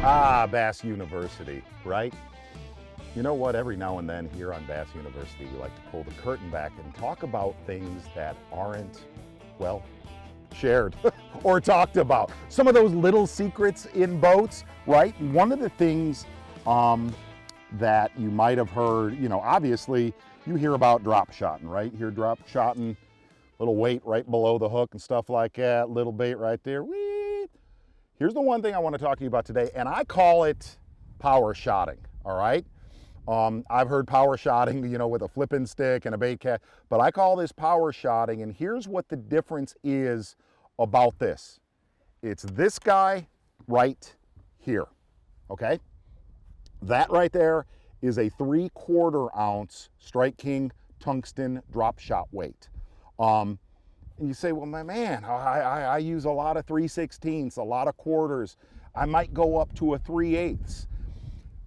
Ah, Bass University, right? You know what? Every now and then here on Bass University, we like to pull the curtain back and talk about things that aren't, well, shared or talked about. Some of those little secrets in boats, right? One of the things that you might have heard, obviously you hear about drop shotting, right? You hear drop shotting, little weight right below the hook and stuff like that, little bait right there. Whee! Here's the one thing I want to talk to you about today, and I call it power shotting, all right? I've heard power shotting, with a flipping stick and a bait cast, but I call this power shotting, and here's what the difference is about this. It's this guy right here, okay? That right there is a 3/4 ounce Strike King tungsten drop shot weight. And you say, well, my man, I use a lot of 3/16, a lot of quarters. I might go up to a 3/8.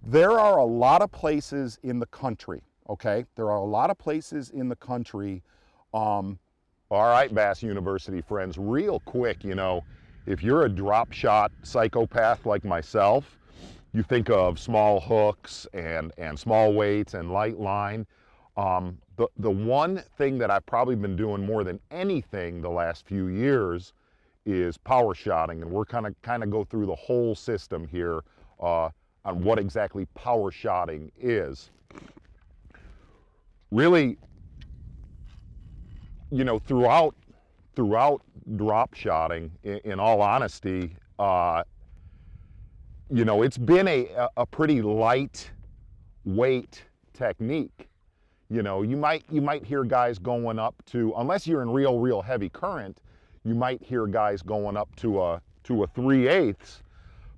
There are a lot of places in the country, okay? There are a lot of places in the country. All right, Bass University friends, real quick, if you're a drop shot psychopath like myself, you think of small hooks and small weights and light line. The one thing that I've probably been doing more than anything the last few years is power shotting, and we're kind of go through the whole system here on what exactly power shotting is. Really, throughout drop shotting, in all honesty, it's been a pretty light weight technique. You might hear guys going up to, unless you're in real heavy current, you might hear guys going up to a 3/8.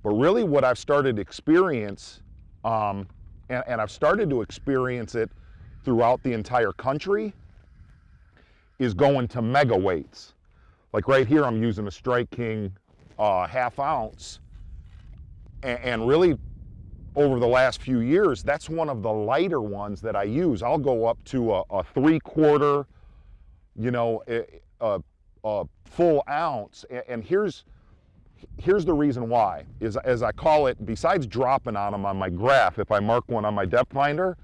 But really what I've started to experience, and I've started to experience it throughout the entire country, is going to mega weights. Like right here, I'm using a Strike King 1/2 ounce, and really, over the last few years, that's one of the lighter ones that I use. I'll go up to a 3/4, a full ounce. And here's the reason why, is as I call it, besides dropping on them on my graph, if I mark one on my depth finder,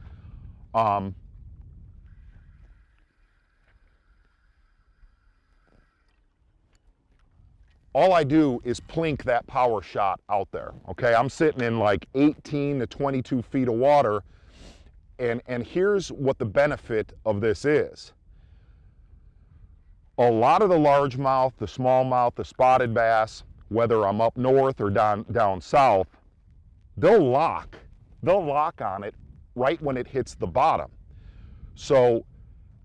all I do is plink that power shot out there, okay? I'm sitting in like 18 to 22 feet of water, and here's what the benefit of this is. A lot of the largemouth, the smallmouth, the spotted bass, whether I'm up north or down south, they'll lock on it right when it hits the bottom. So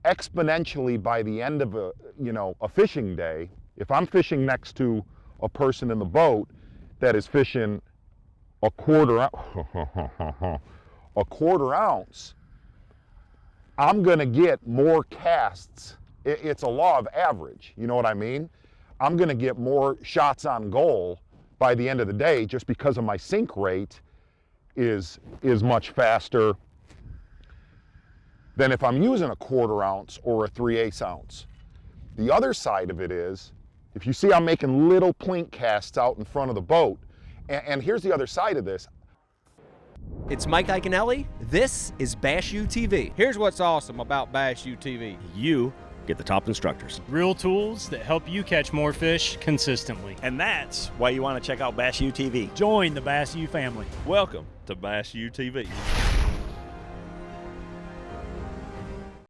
exponentially, by the end of a fishing day, if I'm fishing next to a person in the boat that is fishing a quarter ounce, I'm gonna get more casts. It's a law of average, you know what I mean? I'm gonna get more shots on goal by the end of the day, just because of my sink rate is much faster than if I'm using a 1/4 ounce or a 3/8 ounce. The other side of it is, if you see I'm making little plink casts out in front of the boat, and here's the other side of this. It's Mike Iaconelli. This is Bass U TV. Here's what's awesome about Bass U TV. You get the top instructors. Real tools that help you catch more fish consistently. And that's why you want to check out Bass U TV. Join the Bass U family. Welcome to Bass U TV.